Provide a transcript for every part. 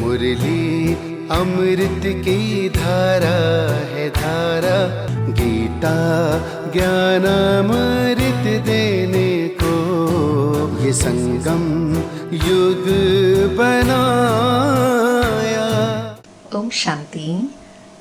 मुरली अमृत की धारा है धारा, गीता ज्ञान अमृत देने को ये संगम युग बनाया। ओम शांति।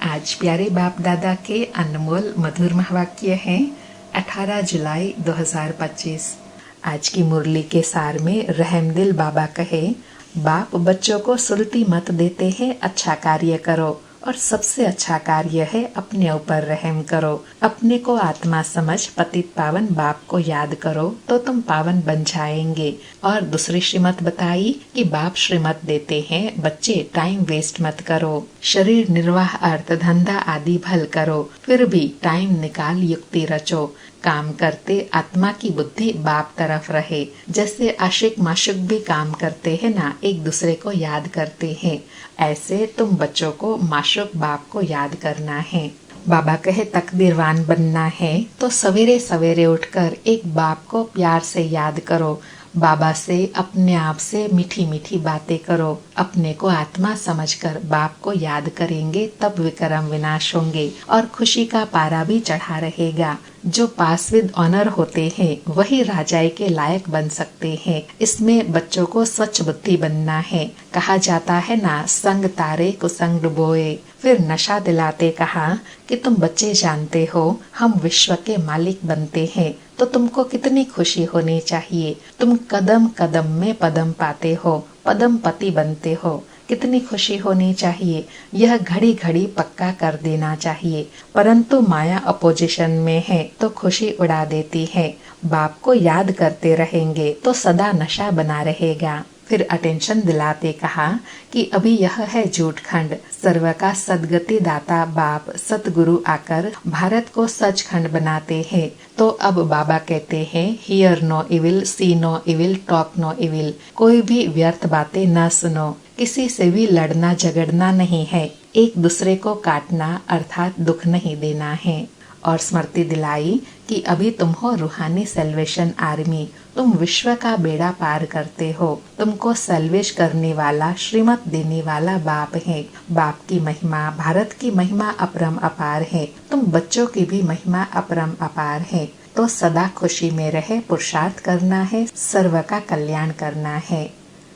आज प्यारे बाप दादा के अनमोल मधुर महावाक्य हैं 18 जुलाई 2025। आज की मुरली के सार में रहमदिल बाबा कहे, बाप बच्चों को सुलती मत देते हैं, अच्छा कार्य करो और सबसे अच्छा कार्य है अपने ऊपर रहम करो। अपने को आत्मा समझ पतित पावन बाप को याद करो तो तुम पावन बन जाएंगे। और दूसरी श्रीमत बताई कि बाप श्रीमत देते हैं, बच्चे टाइम वेस्ट मत करो, शरीर निर्वाह अर्थ धंधा आदि भल करो, फिर भी टाइम निकाल युक्ति रचो। काम करते आत्मा की बुद्धि बाप तरफ रहे। जैसे आशिक माशुक भी काम करते हैं ना, एक दूसरे को याद करते हैं, ऐसे तुम बच्चों को माशुक बाप को याद करना है। बाबा कहे तकदीरवान बनना है तो सवेरे सवेरे उठकर एक बाप को प्यार से याद करो। बाबा से अपने आप से मीठी मीठी बातें करो। अपने को आत्मा समझकर बाप को याद करेंगे तब विक्रम विनाश होंगे और खुशी का पारा भी चढ़ा रहेगा। जो पास विद ऑनर होते हैं वही राजाई के लायक बन सकते हैं। इसमें बच्चों को स्वच्छ बुद्धि बनना है। कहा जाता है ना, संग तारे कुसंग डुबोए। फिर नशा दिलाते कहा कि तुम बच्चे जानते हो हम विश्व के मालिक बनते हैं तो तुमको कितनी खुशी होनी चाहिए। तुम कदम कदम में पदम पाते हो, पदम पति बनते हो, कितनी खुशी होनी चाहिए। यह घड़ी घड़ी पक्का कर देना चाहिए। परंतु माया अपोजिशन में है तो खुशी उड़ा देती है। बाप को याद करते रहेंगे तो सदा नशा बना रहेगा। फिर अटेंशन दिलाते कहा कि अभी यह है झूठ खंड। सर्व का सदगति दाता बाप सतगुरु आकर भारत को सचखंड बनाते हैं। तो अब बाबा कहते हैं, hear no evil, see no evil, talk no evil. कोई भी व्यर्थ बातें न सुनो। किसी से भी लड़ना झगड़ना नहीं है। एक दूसरे को काटना अर्थात दुख नहीं देना है। और स्मृति दिलाई कि अभी तुम हो रूहानी सेल्वेशन आर्मी। तुम विश्व का बेड़ा पार करते हो। तुमको सेल्वेश करने वाला, श्रीमत देने वाला बाप है। बाप की महिमा, भारत की महिमा अपरम अपार है। तुम बच्चों की भी महिमा अपरम अपार है। तो सदा खुशी में रहे, पुरुषार्थ करना है, सर्व का कल्याण करना है।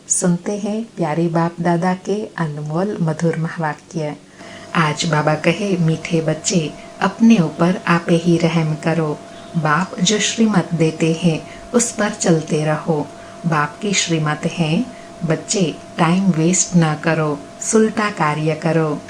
सुनते हैं प्यारे बाप दादा के अनमोल मधुर महावाक्य। आज बाबा कहे, मीठे बच्चे अपने ऊपर आपे ही रहम करो। बाप जो श्रीमत देते हैं उस पर चलते रहो। बाप की श्रीमत है, बच्चे टाइम वेस्ट ना करो, सुलटा कार्य करो।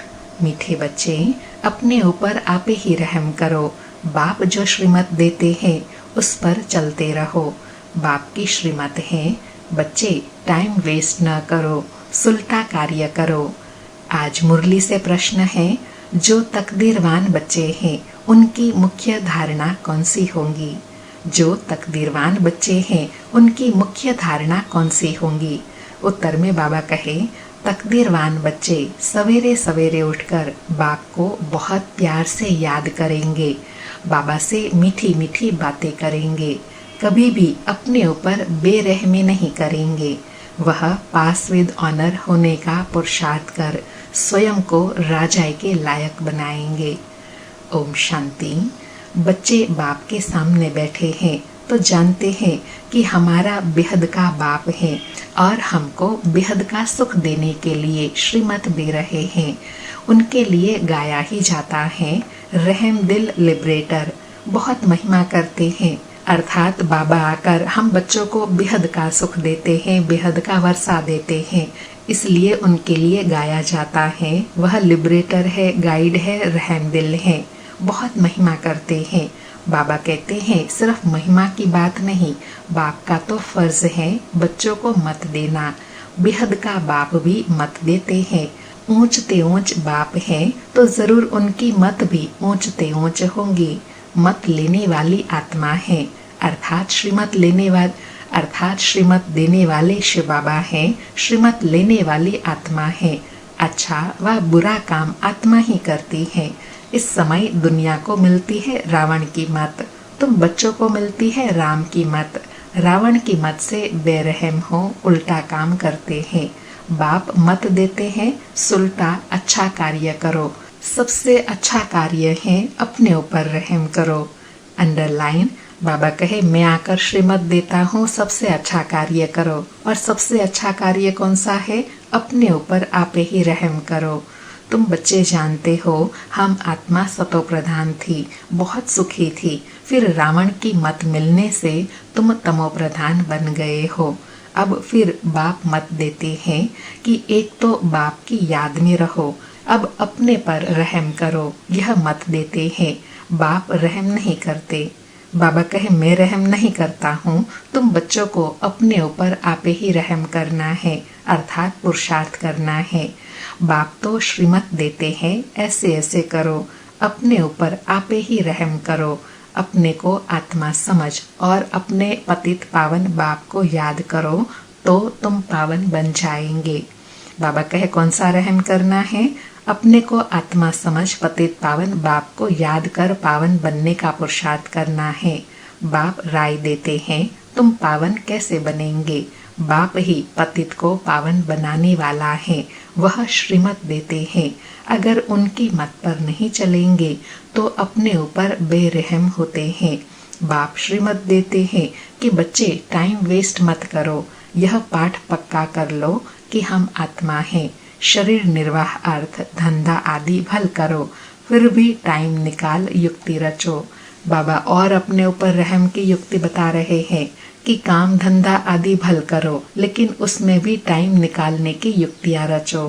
मीठे बच्चे अपने ऊपर आपे ही रहम करो। बाप जो श्रीमत देते हैं उस पर चलते रहो। बाप की श्रीमत है, बच्चे टाइम वेस्ट न करो, सुलटा कार्य करो। आज मुरली से प्रश्न है, जो तकदीरवान बच्चे हैं उनकी मुख्य धारणा कौन सी होंगी? जो तकदीरवान बच्चे हैं उनकी मुख्य धारणा कौन सी होंगी? उत्तर में बाबा कहे, तकदीरवान बच्चे सवेरे सवेरे उठकर बाप को बहुत प्यार से याद करेंगे। बाबा से मीठी मीठी बातें करेंगे। कभी भी अपने ऊपर बेरहमी नहीं करेंगे। वह पास विद ऑनर होने का पुरुषार्थ कर स्वयं को राजाई के लायक बनाएंगे। ओम शांति। बच्चे बाप के सामने बैठे हैं तो जानते हैं कि हमारा बेहद का बाप है और हमको बेहद का सुख देने के लिए श्रीमत दे रहे हैं। उनके लिए गाया ही जाता है, रहम दिल लिबरेटर। बहुत महिमा करते हैं, अर्थात बाबा आकर हम बच्चों को बेहद का सुख देते हैं, बेहद का वर्षा देते हैं। इसलिए उनके लिए गाया जाता है, वह लिबरेटर है, गाइड है, रहम दिल है। बहुत महिमा करते हैं। बाबा कहते हैं सिर्फ महिमा की बात नहीं, बाप का तो फर्ज है बच्चों को मत देना। बेहद का बाप भी मत देते हैं। ऊंचते ऊंच बाप है तो जरूर उनकी मत भी ऊंचते ऊंच होंगी। मत लेने वाली आत्मा है, अर्थात श्रीमत देने वाले शिव बाबा है। श्रीमत लेने वाली आत्मा है। अच्छा व बुरा काम आत्मा ही करती है। इस समय दुनिया को मिलती है रावण की मत, तुम बच्चों को मिलती है राम की मत। रावण की मत से बेरहम हो, उल्टा काम करते हैं। बाप मत देते हैं सुलटा अच्छा कार्य करो। सबसे अच्छा कार्य है अपने ऊपर रहम करो। अंडरलाइन, बाबा कहे मैं आकर श्रीमत देता हूँ, सबसे अच्छा कार्य करो। और सबसे अच्छा कार्य कौन सा है? अपने ऊपर आप ही रहम करो। तुम बच्चे जानते हो हम आत्मा सतो प्रधान थी, बहुत सुखी थी। फिर रावण की मत मिलने से तुम तमो प्रधान बन गए हो। अब फिर बाप मत देते हैं कि एक तो बाप की याद में रहो, अब अपने पर रहम करो। यह मत देते हैं, बाप रहम नहीं करते। बाबा कहे मैं रहम नहीं करता हूँ, तुम बच्चों को अपने ऊपर आप ही रहम करना है, अर्थात पुरुषार्थ करना है। बाप तो श्रीमत देते हैं ऐसे ऐसे करो, अपने ऊपर आप ही रहम करो। अपने को आत्मा समझ और अपने पतित पावन बाप को याद करो तो तुम पावन बन जाएंगे। बाबा कहे कौन सा रहम करना है? अपने को आत्मा समझ पतित पावन बाप को याद कर पावन बनने का पुरुषार्थ करना है। बाप राय देते हैं तुम पावन कैसे बनेंगे? बाप ही पतित को पावन बनाने वाला है, वह श्रीमत देते हैं। अगर उनकी मत पर नहीं चलेंगे तो अपने ऊपर बेरहम होते हैं। बाप श्रीमत देते हैं कि बच्चे टाइम वेस्ट मत करो, यह पाठ पक्का कर लो कि हम आत्मा हैं। शरीर निर्वाह अर्थ धंधा आदि भल करो, फिर भी टाइम निकाल युक्ति रचो। बाबा और अपने ऊपर रहम की युक्ति बता रहे हैं कि काम धंधा आदि भल करो, लेकिन उसमें भी टाइम निकालने की युक्तियां रचो।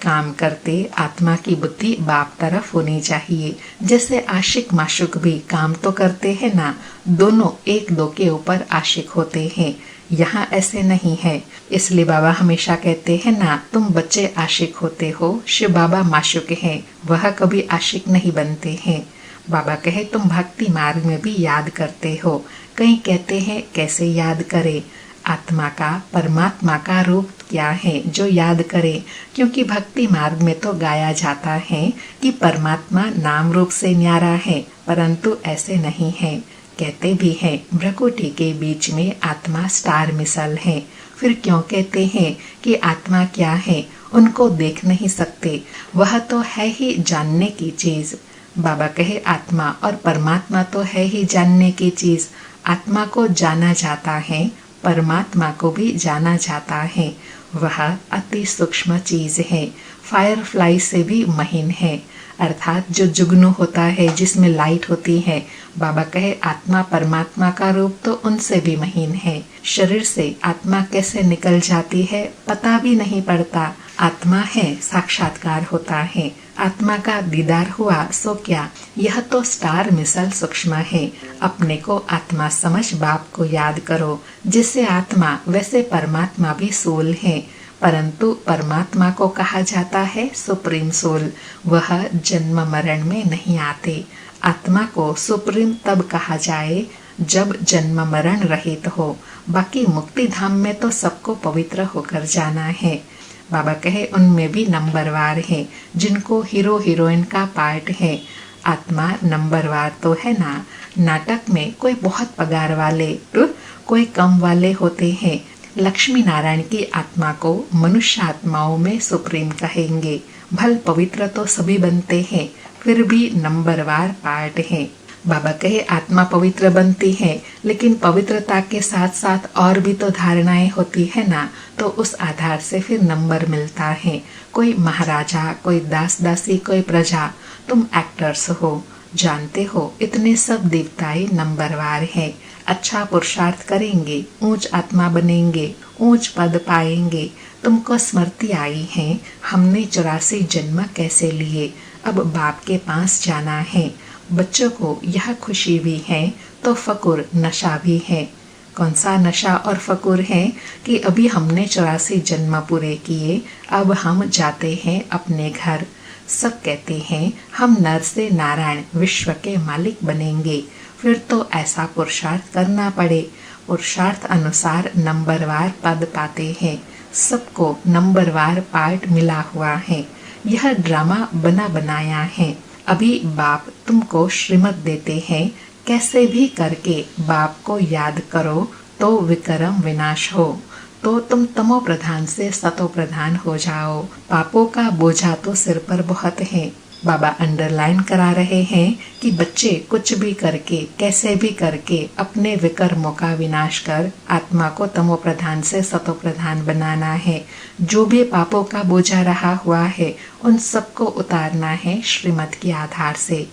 काम करते आत्मा की बुद्धि बाप तरफ होनी चाहिए। जैसे आशिक माशुक भी काम तो करते हैं ना, दोनों एक दो के ऊपर आशिक होते हैं। यहाँ ऐसे नहीं है, इसलिए बाबा हमेशा कहते हैं ना, तुम बच्चे आशिक होते हो, शिव बाबा माशुक हैं, वह कभी आशिक नहीं बनते हैं। बाबा कहे तुम भक्ति मार्ग में भी याद करते हो। कहीं कहते हैं कैसे याद करे? आत्मा का परमात्मा का रूप क्या है जो याद करे? क्योंकि भक्ति मार्ग में तो गाया जाता है कि परमात्मा नाम रूप से न्यारा है, परंतु ऐसे नहीं है। कहते भी हैं भ्रकुटी के बीच में आत्मा स्टार मिसल है। फिर क्यों कहते हैं कि आत्मा क्या है? उनको देख नहीं सकते, वह तो है ही जानने की चीज। बाबा कहे आत्मा और परमात्मा तो है ही जानने की चीज। आत्मा को जाना जाता है, परमात्मा को भी जाना जाता है। वह अति सूक्ष्म चीज है, फायरफ्लाई से भी महीन है, अर्थात जो जुगनू होता है जिसमें लाइट होती है। बाबा कहे आत्मा परमात्मा का रूप तो उनसे भी महीन है। शरीर से आत्मा कैसे निकल जाती है पता भी नहीं पड़ता। आत्मा है, साक्षात्कार होता है, आत्मा का दीदार हुआ सो क्या, यह तो स्टार मिसल सूक्ष्म है। अपने को आत्मा समझ बाप को याद करो। जिसे आत्मा वैसे परमात्मा भी सोल है, परंतु परमात्मा को कहा जाता है सुप्रीम सोल। वह जन्म मरण में नहीं आते। आत्मा को सुप्रीम तब कहा जाए जब जन्म मरण रहित हो। बाकी मुक्ति धाम में तो सबको पवित्र होकर जाना है। बाबा कहे उनमें भी नंबरवार है, जिनको हीरो हीरोइन का पार्ट है। आत्मा नंबरवार तो है ना। नाटक में कोई बहुत पगार वाले कोई कम वाले होते हैं। लक्ष्मी नारायण की आत्मा को मनुष्य आत्माओं में सुप्रीम कहेंगे। भल पवित्र तो सभी बनते हैं, फिर भी नंबरवार पार्ट है। बाबा कहे आत्मा पवित्र बनती है, लेकिन पवित्रता के साथ साथ और भी तो धारणाएं होती है ना, तो उस आधार से फिर नंबर मिलता है। कोई महाराजा, कोई दास दासी, कोई प्रजा। तुम एक्टर्स हो, जानते हो इतने सब देवताएं नंबरवार है। अच्छा पुरुषार्थ करेंगे, ऊंच आत्मा बनेंगे, ऊंच पद पाएंगे। तुमको स्मृति आई है हमने 84 जन्म कैसे लिए, अब बाप के पास जाना है। बच्चों को यह खुशी भी है तो फकुर नशा भी है। कौन सा नशा और फकुर है कि अभी हमने 84 जन्म पूरे किए, अब हम जाते हैं अपने घर। सब कहते हैं हम नर से नारायण विश्व के मालिक बनेंगे। फिर तो ऐसा पुरुषार्थ करना पड़े। पुरुषार्थ अनुसार नंबरवार पद पाते हैं। सबको नंबरवार पार्ट मिला हुआ है। यह ड्रामा बना बनाया है। अभी बाप तुमको श्रीमत देते हैं, कैसे भी करके बाप को याद करो तो विक्रम विनाश हो। तो तुम तमो प्रधान से सतो प्रधान हो जाओ। पापों का बोझा तो सिर पर बहुत है। बाबा अंडरलाइन करा रहे हैं कि बच्चे कुछ भी करके, कैसे भी करके अपने विकर्मों का विनाश कर आत्मा को तमो प्रधान से सतो प्रधान बनाना है। जो भी पापों का बोझा रहा हुआ है उन सबको उतारना है श्रीमत के आधार से।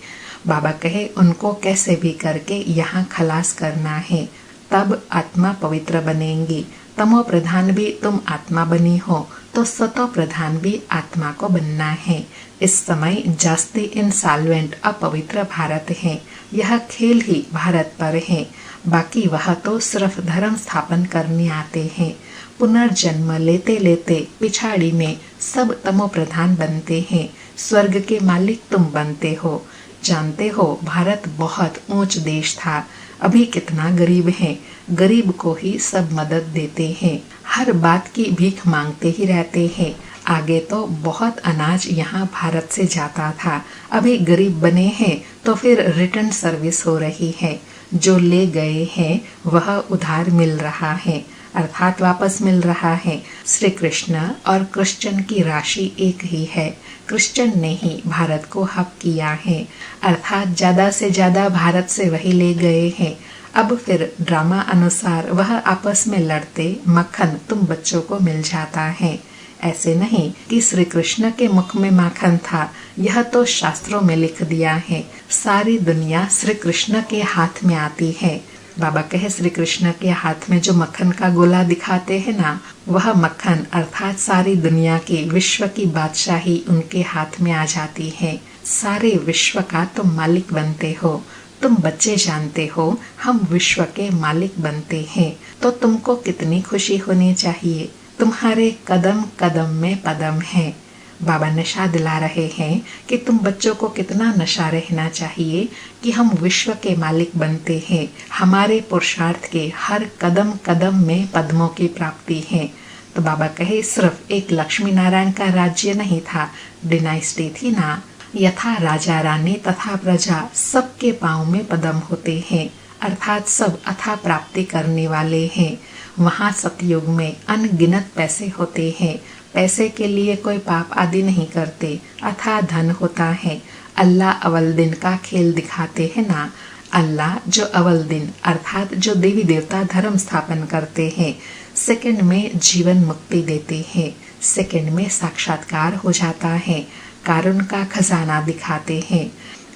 बाबा कहे उनको कैसे भी करके यहाँ खलास करना है, तब आत्मा पवित्र बनेंगी। तमो प्रधान भी तुम आत्मा बनी हो तो सतो प्रधान भी आत्मा को बनना है। इस समय जास्ती इंसॉल्वेंट अपवित्र भारत है। यह खेल ही भारत पर है, बाकी वह तो सिर्फ धर्म स्थापन करने आते हैं। पुनर्जन्म लेते लेते पिछाड़ी में सब तमो प्रधान बनते हैं। स्वर्ग के मालिक तुम बनते हो। जानते हो भारत बहुत ऊंच देश था, अभी कितना गरीब है। गरीब को ही सब मदद देते हैं, हर बात की भीख मांगते ही रहते हैं। आगे तो बहुत अनाज यहाँ भारत से जाता था, अभी गरीब बने हैं तो फिर रिटर्न सर्विस हो रही है। जो ले गए हैं वह उधार मिल रहा है, अर्थात वापस मिल रहा है। श्री कृष्ण और क्रिश्चियन की राशि एक ही है। क्रिश्चियन ने ही भारत को हक किया है, अर्थात ज्यादा से ज्यादा भारत से वही ले गए हैं। अब फिर ड्रामा अनुसार वह आपस में लड़ते मक्खन तुम बच्चों को मिल जाता है। ऐसे नहीं कि श्री कृष्ण के मुख में माखन था, यह तो शास्त्रों में लिख दिया है। सारी दुनिया श्री कृष्ण के हाथ में आती है। बाबा कहे श्री कृष्ण के हाथ में जो मक्खन का गोला दिखाते हैं ना, वह मक्खन अर्थात सारी दुनिया की विश्व की बादशाही उनके हाथ में आ जाती है। सारे विश्व का तुम मालिक बनते हो। तुम बच्चे जानते हो हम विश्व के मालिक बनते हैं, तो तुमको कितनी खुशी होनी चाहिए। तुम्हारे कदम कदम में पदम है। बाबा नशा दिला रहे हैं कि तुम बच्चों को कितना नशा रहना चाहिए कि हम विश्व के मालिक बनते हैं। हमारे पुरुषार्थ के हर कदम कदम में पद्मों की प्राप्ति है। तो बाबा कहे सिर्फ एक लक्ष्मी नारायण का राज्य नहीं था, डिनाइस्टी थी ना। यथा राजा रानी तथा प्रजा सबके पाँव में पदम होते हैं, अर्थात सब अथा प्राप्ति करने वाले हैं। वहाँ सतयुग में अनगिनत पैसे होते हैं। पैसे के लिए कोई पाप आदि नहीं करते, अथा धन होता है। अल्लाह अवल दिन का खेल दिखाते हैं ना। अल्लाह जो अवल दिन अर्थात जो देवी देवता धर्म स्थापन करते हैं, सेकंड में जीवन मुक्ति देते हैं, सेकंड में साक्षात्कार हो जाता है। कारुण का खजाना दिखाते हैं,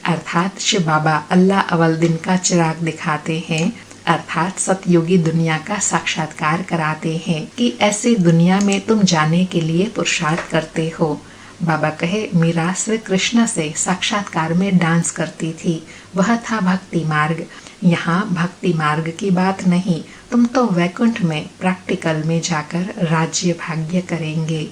अर्थात शिव बाबा अल्लाह अवल दिन का चिराग दिखाते हैं, अर्थात सतयुगी दुनिया का साक्षात्कार कराते हैं कि ऐसी दुनिया में तुम जाने के लिए पुरुषार्थ करते हो। बाबा कहे मीरा श्री कृष्ण से साक्षात्कार में डांस करती थी, वह था भक्ति मार्ग। यहाँ भक्ति मार्ग की बात नहीं, तुम तो वैकुंठ में प्रैक्टिकल में जाकर राज्य भाग्य करेंगे।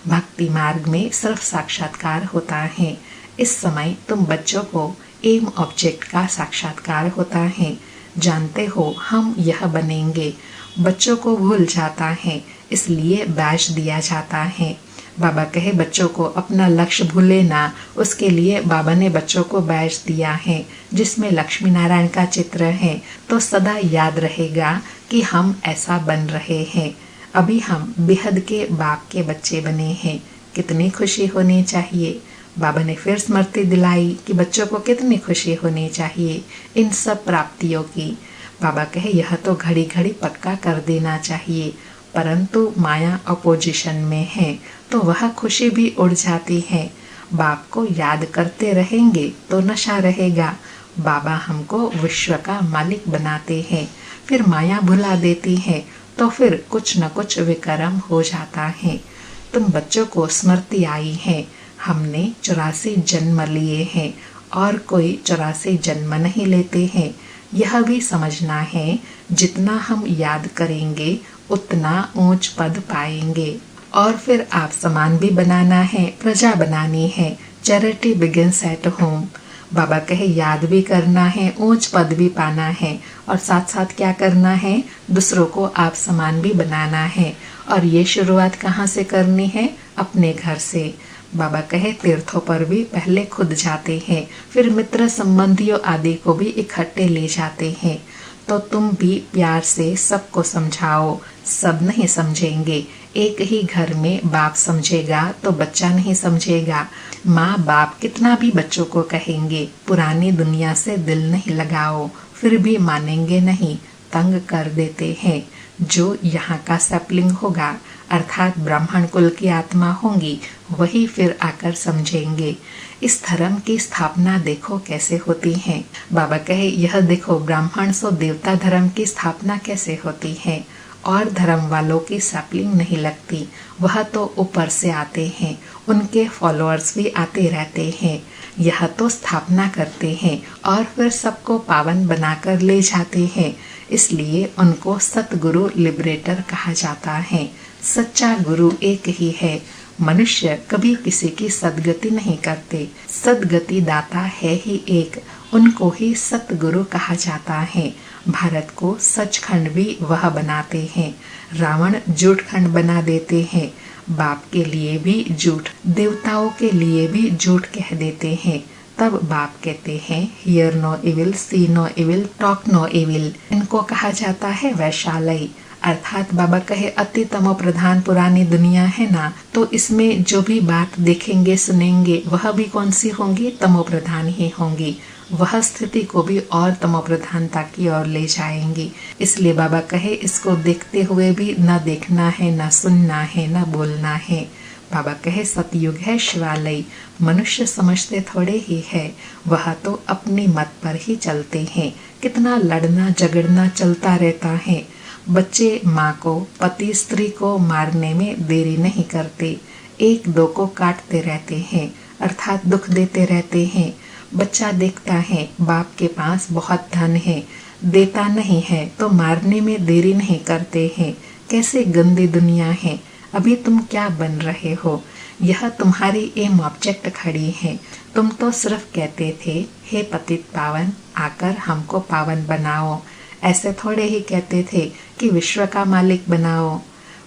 भक्ति मार्ग में सिर्फ साक्षात्कार होता है। इस समय तुम बच्चों को एम ऑब्जेक्ट का साक्षात्कार होता है। जानते हो हम यह बनेंगे। बच्चों को भूल जाता है, इसलिए बैच दिया जाता है। बाबा कहे बच्चों को अपना लक्ष्य भूले ना, उसके लिए बाबा ने बच्चों को बैच दिया है जिसमें लक्ष्मी नारायण का चित्र है, तो सदा याद रहेगा कि हम ऐसा बन रहे हैं। अभी हम बेहद के बाप के बच्चे बने हैं, कितनी खुशी होनी चाहिए। बाबा ने फिर स्मृति दिलाई कि बच्चों को कितनी खुशी होनी चाहिए इन सब प्राप्तियों की। बाबा कहे यह तो घड़ी घड़ी पक्का कर देना चाहिए, परंतु माया अपोजिशन में है तो वह खुशी भी उड़ जाती है। बाप को याद करते रहेंगे तो नशा रहेगा। बाबा हमको विश्व का मालिक बनाते हैं, फिर माया भुला देती है तो फिर कुछ न कुछ विकर्म हो जाता है। तुम बच्चों को स्मृति आई है, हमने 84 जन्म लिए हैं और कोई 84 जन्म नहीं लेते हैं। यह भी समझना है जितना हम याद करेंगे उतना ऊंच पद पाएंगे। और फिर आप समान भी बनाना है, प्रजा बनानी है। Charity begins at home. बाबा कहे याद भी करना है, ऊंच पद भी पाना है, और साथ साथ क्या करना है, दूसरों को आप समान भी बनाना है। और ये शुरुआत कहाँ से करनी है? अपने घर से। बाबा कहे तीर्थों पर भी पहले खुद जाते हैं, फिर मित्र संबंधियों आदि को भी इकट्ठे ले जाते हैं। तो तुम भी प्यार से सबको समझाओ, सब नहीं समझेंगे। एक ही घर में बाप समझेगा तो बच्चा नहीं समझेगा। माँ बाप कितना भी बच्चों को कहेंगे पुरानी दुनिया से दिल नहीं लगाओ, फिर भी मानेंगे नहीं, तंग कर देते हैं। जो यहाँ का सैपलिंग होगा अर्थात ब्राह्मण कुल की आत्मा होंगी, वही फिर आकर समझेंगे। इस धर्म की स्थापना देखो कैसे होती है। बाबा कहे यह देखो ब्राह्मण सो देवता धर्म की स्थापना कैसे होती है, और धर्म वालों की सैपलिंग नहीं लगती, वह तो ऊपर से आते हैं, उनके फॉलोअर्स भी आते रहते हैं। यह तो स्थापना करते हैं और फिर सबको पावन बनाकर ले जाते हैं, इसलिए उनको सतगुरु लिबरेटर कहा जाता है। सच्चा गुरु एक ही है। मनुष्य कभी किसी की सदगति नहीं करते, सदगति दाता है ही एक, उनको ही सतगुरु कहा जाता है। भारत को सचखंड भी वह बनाते हैं, रावण झूठ खंड बना देते हैं। बाप के लिए भी झूठ, देवताओं के लिए भी झूठ कह देते हैं। तब बाप कहते हैं hear no evil, see no evil, talk no evil. इनको कहा जाता है वैशालय। अर्थात बाबा कहे अति तमो प्रधान पुरानी दुनिया है ना, तो इसमें जो भी बात देखेंगे सुनेंगे वह भी कौन सी होंगी, तमो प्रधान ही होंगी। वह स्थिति को भी और तमो प्रधानता की ओर ले जाएंगी। इसलिए बाबा कहे इसको देखते हुए भी न देखना है, न सुनना है, न बोलना है। बाबा कहे सतयुग है शिवालय। मनुष्य समझते थोड़े ही है, वह तो अपनी मत पर ही चलते हैं। कितना लड़ना झगड़ना चलता रहता है। बच्चे माँ को, पति स्त्री को मारने में देरी नहीं करते, एक दो को काटते रहते हैं, अर्थात दुख देते रहते हैं। बच्चा देखता है बाप के पास बहुत धन है, देता नहीं है तो मारने में देरी नहीं करते हैं। कैसे गंदी दुनिया है। अभी तुम क्या बन रहे हो, यह तुम्हारी एम ऑब्जेक्ट खड़ी है। तुम तो सिर्फ कहते थे हे पतित पावन आकर हमको पावन बनाओ, ऐसे थोड़े ही कहते थे कि विश्व का मालिक बनाओ।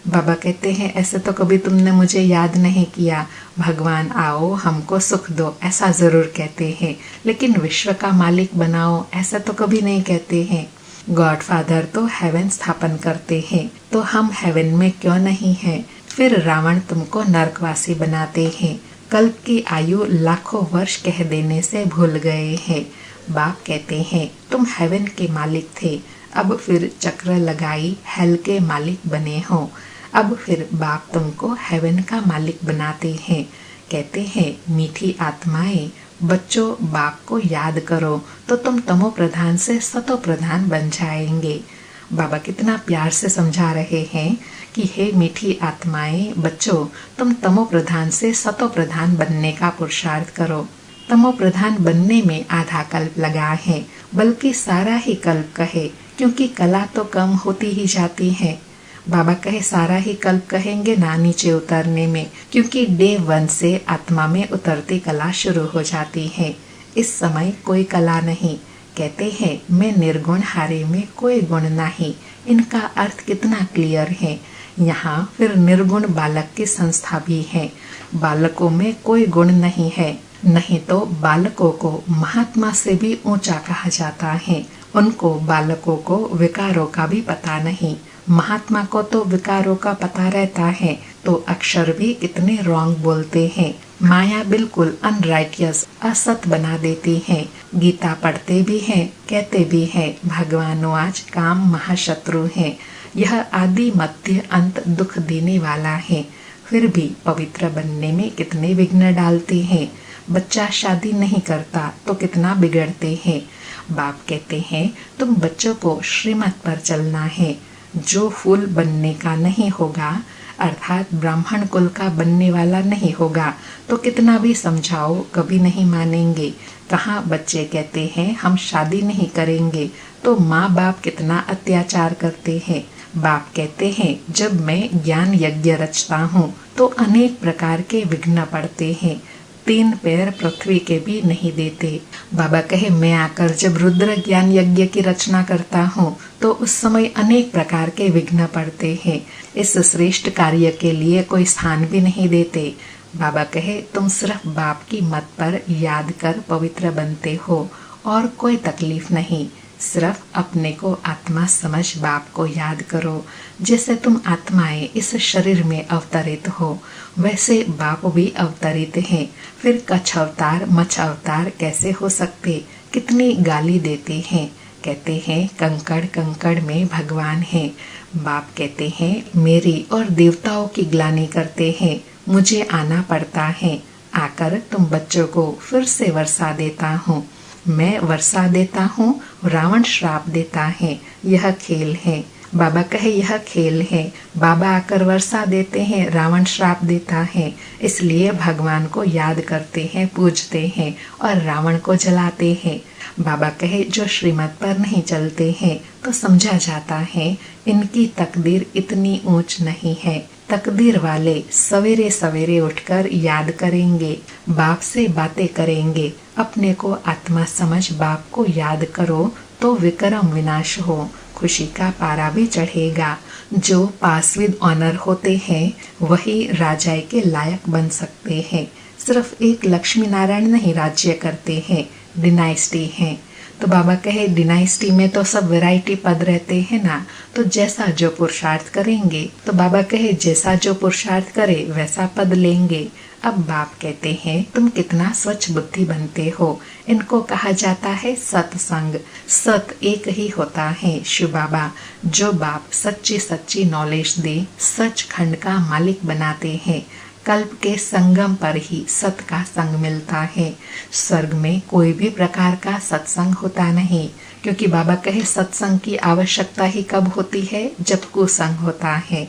बाबा कहते हैं ऐसे तो कभी तुमने मुझे याद नहीं किया, भगवान आओ हमको सुख दो, ऐसा जरूर कहते हैं, लेकिन विश्व का मालिक बनाओ ऐसा तो कभी नहीं कहते हैं। गॉड फादर तो हेवन स्थापन करते हैं, तो हम हेवन में क्यों नहीं हैं। फिर रावण तुमको नरकवासी बनाते हैं, कल्प की आयु लाखों वर्ष कह देने से भूल गए हैं। बाप कहते हैं तुम हेवन के मालिक थे, अब फिर चक्र लगाई हेल के मालिक बने हो। अब फिर बाप तुमको हेवन का मालिक बनाते हैं। कहते हैं मीठी आत्माएं बच्चों बाप को याद करो तो तुम तमो प्रधान से सतो प्रधान बन जाएंगे। बाबा कितना प्यार से समझा रहे हैं कि हे मीठी आत्माएं बच्चों, तुम तमो प्रधान से सतो प्रधान बनने का पुरुषार्थ करो। तमो प्रधान बनने में आधा कल्प लगा है, बल्कि सारा ही कल्प कहे, क्योंकि कला तो कम होती ही जाती है। बाबा कहे सारा ही कल्प कहेंगे ना नीचे उतरने में, क्योंकि डे 1 से आत्मा में उतरती कला शुरू हो जाती है। इस समय कोई कला नहीं। कहते हैं मैं निर्गुण हारे में कोई गुण नहीं। इनका अर्थ कितना क्लियर है। यहाँ फिर निर्गुण बालक की संस्था भी है। बालकों में कोई गुण नहीं है, नहीं तो बालकों को महात्मा से भी ऊंचा कहा जाता है। उनको बालकों को विकारों का भी पता नहीं, महात्मा को तो विकारों का पता रहता है। तो अक्षर भी कितने रॉन्ग बोलते हैं। माया बिल्कुल अनराइटियस असत बना देती है। गीता पढ़ते भी हैं, कहते भी हैं भगवानो आज काम महाशत्रु है। यह आदि मध्य अंत दुख देने वाला है। फिर भी पवित्र बनने में कितने विघ्न डालते हैं। बच्चा शादी नहीं करता तो कितना बिगड़ते हैं। बाप कहते हैं तुम बच्चों को श्रीमत पर चलना है। जो फूल बनने का नहीं होगा, अर्थात ब्राह्मण कुल का बनने वाला नहीं होगा, तो कितना भी समझाओ कभी नहीं मानेंगे। कहाँ बच्चे कहते हैं हम शादी नहीं करेंगे, तो माँ बाप कितना अत्याचार करते हैं। बाप कहते हैं जब मैं ज्ञान यज्ञ रचता हूँ तो अनेक प्रकार के विघ्न पड़ते हैं, 3 पैर पृथ्वी के भी नहीं देते। बाबा कहे मैं आकर जब रुद्र ज्ञान यज्ञ की रचना करता हूँ तो उस समय अनेक प्रकार के विघ्न पड़ते हैं। इस श्रेष्ठ कार्य के लिए कोई स्थान भी नहीं देते। बाबा कहे तुम सिर्फ बाप की मत पर याद कर पवित्र बनते हो और कोई तकलीफ नहीं। सिर्फ अपने को आत्मा समझ बाप को याद करो। जैसे तुम आत्माएं इस शरीर में अवतरित हो, वैसे बाप भी अवतरित हैं। फिर कच्छ अवतार मच्छ अवतार कैसे हो सकते? कितनी गाली देते हैं। कहते हैं कंकड़ कंकड़ में भगवान है। बाप कहते हैं मेरी और देवताओं की ग्लानि करते हैं, मुझे आना पड़ता है। आकर तुम बच्चों को फिर से वर्षा देता हूँ। मैं वर्षा देता हूँ, रावण श्राप देता है। यह खेल है। बाबा कहे यह खेल है। बाबा आकर वर्षा देते हैं, रावण श्राप देता है। इसलिए भगवान को याद करते हैं, पूजते हैं और रावण को जलाते हैं। बाबा कहे जो श्रीमत पर नहीं चलते हैं तो समझा जाता है इनकी तकदीर इतनी ऊंच नहीं है। तकदीर वाले सवेरे सवेरे उठकर याद करेंगे, बाप से बातें करेंगे। अपने को आत्मा समझ बाप को याद करो तो विक्रम विनाश हो, खुशी का पारा भी चढ़ेगा। जो पास विद ऑनर होते हैं वही राजा के लायक बन सकते हैं। सिर्फ एक लक्ष्मी नारायण नहीं राज्य करते हैं, डिनाइस्टी है। तो बाबा कहे डिनाइस्टी में तो सब वैरायटी पद रहते हैं ना, तो जैसा जो पुरुषार्थ करेंगे, तो बाबा कहे जैसा जो पुरुषार्थ करे वैसा पद लेंगे। अब बाप कहते हैं तुम कितना स्वच्छ बुद्धि बनते हो। इनको कहा जाता है सत्संग। सत एक ही होता है शिव बाबा, जो बाप सच्ची सच्ची नॉलेज दे, सच खंड का मालिक बनाते हैं। कल्प के संगम पर ही सत का संग मिलता है। स्वर्ग में कोई भी प्रकार का सत्संग होता नहीं, क्योंकि बाबा कहे सत्संग की आवश्यकता ही कब होती है? जब कुसंग होता है।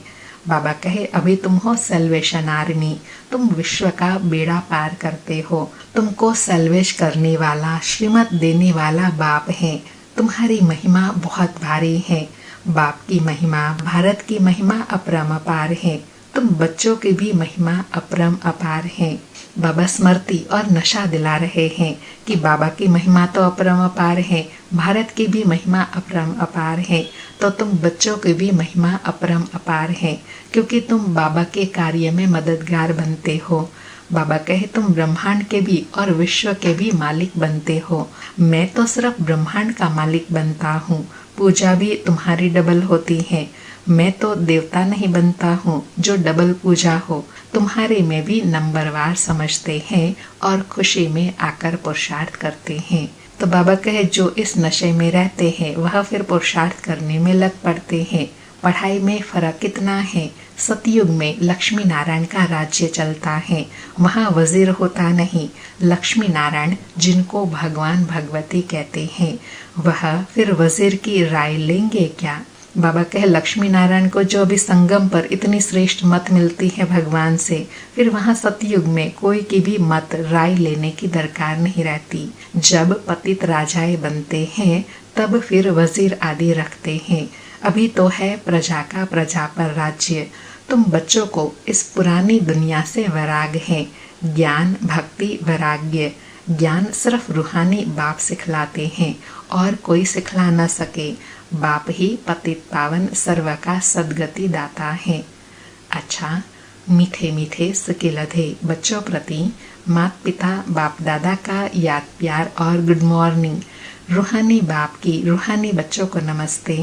बाबा कहे अभी तुम हो सेल्वेशन आर्मी, तुम विश्व का बेड़ा पार करते हो। तुमको सेल्वेश करने वाला, श्रीमत देने वाला बाप है। तुम्हारी महिमा बहुत भारी है। बाप की महिमा, भारत की महिमा अपरम अपार है। तुम बच्चों की भी महिमा अपरम अपार है। बाबा स्मृति और नशा दिला रहे हैं कि बाबा की महिमा तो अपरम अपार है, भारत की भी महिमा अपरम अपार है। तो तुम बच्चों की भी महिमा अपरम अपार है, क्योंकि तुम बाबा के कार्य में मददगार बनते हो। बाबा कहे तुम ब्रह्मांड के भी और विश्व के भी मालिक बनते हो। मैं तो सिर्फ ब्रह्मांड का मालिक बनता हूँ, पूजा भी तुम्हारी डबल होती है। मैं तो देवता नहीं बनता हूँ जो डबल पूजा हो। तुम्हारे में भी नंबरवार समझते हैं और खुशी में आकर पुरुषार्थ करते हैं। तो बाबा कहे जो इस नशे में रहते हैं वह फिर पुरुषार्थ करने में लग पड़ते हैं। पढ़ाई में फर्क कितना है? सतयुग में लक्ष्मी नारायण का राज्य चलता है, वहाँ वजीर होता नहीं। लक्ष्मी नारायण जिनको भगवान भगवती कहते हैं, वह फिर वजीर की राय लेंगे क्या? बाबा कहे लक्ष्मी नारायण को जो अभी संगम पर इतनी श्रेष्ठ मत मिलती है भगवान से, फिर वहाँ सतयुग में कोई की भी मत राय लेने की दरकार नहीं रहती। जब पतित राजाएं बनते हैं तब फिर वजीर आदि रखते हैं। अभी तो है प्रजा का प्रजा पर राज्य। तुम बच्चों को इस पुरानी दुनिया से वैराग है। ज्ञान भक्ति वैराग्य। ज्ञान सिर्फ रूहानी बाप सिखलाते हैं और कोई सिखला न सके। बाप ही पतित पावन सर्व का सदगति दाता है। अच्छा, मीठे मीठे सुकिलधे बच्चों प्रति माता पिता बाप दादा का याद प्यार और गुड मॉर्निंग। रूहानी बाप की रूहानी बच्चों को नमस्ते।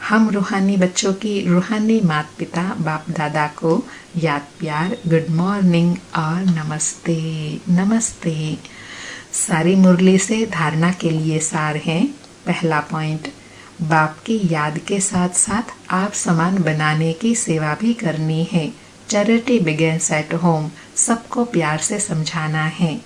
हम रूहानी बच्चों की रूहानी माता पिता बाप दादा को याद प्यार, गुड मॉर्निंग और नमस्ते नमस्ते। सारी मुरली से धारणा के लिए सार है। पहला पॉइंट, बाप की याद के साथ साथ आप समान बनाने की सेवा भी करनी है। चैरिटी बिगिंस एट होम, सबको प्यार से समझाना है।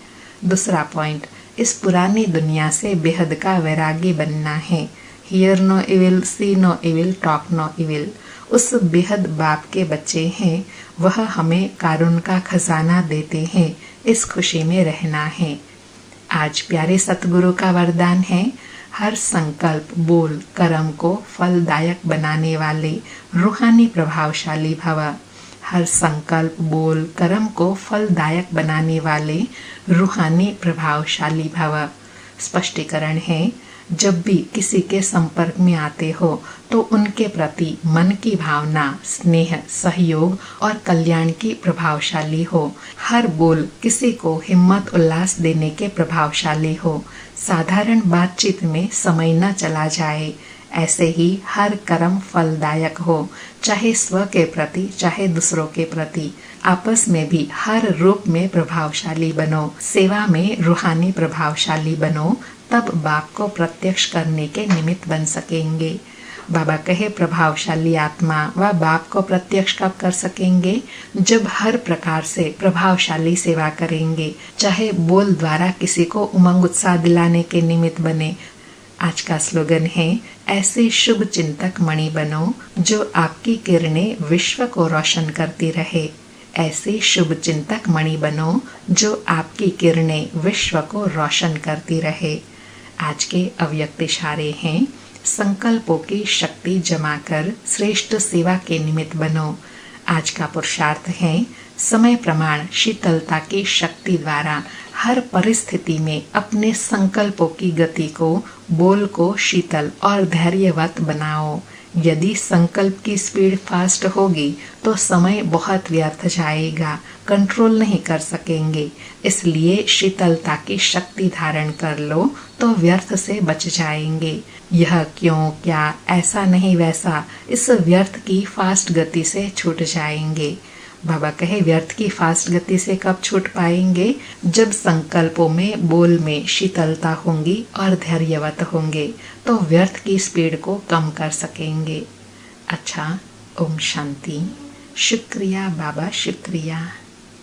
दूसरा पॉइंट, इस पुरानी दुनिया से बेहद का वैरागी बनना है। Hear no evil, see no evil, talk no evil. उस बेहद बाप के बच्चे हैं, वह हमें कारुण का खजाना देते हैं। इस खुशी में रहना है। आज प्यारे सतगुरु का वरदान है, हर संकल्प बोल कर्म को फलदायक बनाने वाले रूहानी प्रभावशाली भव। हर संकल्प बोल कर्म को फलदायक बनाने वाले रूहानी प्रभावशाली भव। स्पष्टीकरण है, जब भी किसी के संपर्क में आते हो तो उनके प्रति मन की भावना, स्नेह, सहयोग और कल्याण की प्रभावशाली हो। हर बोल किसी को हिम्मत उल्लास देने के प्रभावशाली हो। साधारण बातचीत में समय न चला जाए। ऐसे ही हर कर्म फलदायक हो, चाहे स्व के प्रति चाहे दूसरों के प्रति। आपस में भी हर रूप में प्रभावशाली बनो। सेवा में रूहानी प्रभावशाली बनो, तब बाप को प्रत्यक्ष करने के निमित्त बन सकेंगे। बाबा कहे प्रभावशाली आत्मा व बाप को प्रत्यक्ष कब कर सकेंगे? जब हर प्रकार से प्रभावशाली सेवा करेंगे, चाहे बोल द्वारा किसी को उमंग उत्साह दिलाने के निमित्त बने। आज का स्लोगन है, ऐसे शुभ चिंतक मणि बनो जो आपकी किरणें विश्व को रोशन करती रहे। ऐसे शुभ चिंतक मणि बनो जो आपकी किरणें विश्व को रोशन करती रहे। आज के अव्यक्त इशारे हैं, संकल्पों की शक्ति जमा कर श्रेष्ठ सेवा के निमित्त बनो। आज का पुरुषार्थ है, समय प्रमाण शीतलता की शक्ति द्वारा हर परिस्थिति में अपने संकल्पों की गति को, बोल को शीतल और धैर्यवत बनाओ। यदि संकल्प की स्पीड फास्ट होगी तो समय बहुत व्यर्थ जाएगा, कंट्रोल नहीं कर सकेंगे। इसलिए शीतलता की शक्ति धारण कर लो तो व्यर्थ से बच जाएंगे। यह क्यों क्या, ऐसा नहीं वैसा, इस व्यर्थ की फास्ट गति से छूट जाएंगे। बाबा कहे व्यर्थ की फास्ट गति से कब छूट पाएंगे? जब संकल्पों में, बोल में शीतलता होंगी और धैर्यवत होंगे तो व्यर्थ की स्पीड को कम कर सकेंगे। अच्छा, ओम शांति। शुक्रिया बाबा, शुक्रिया।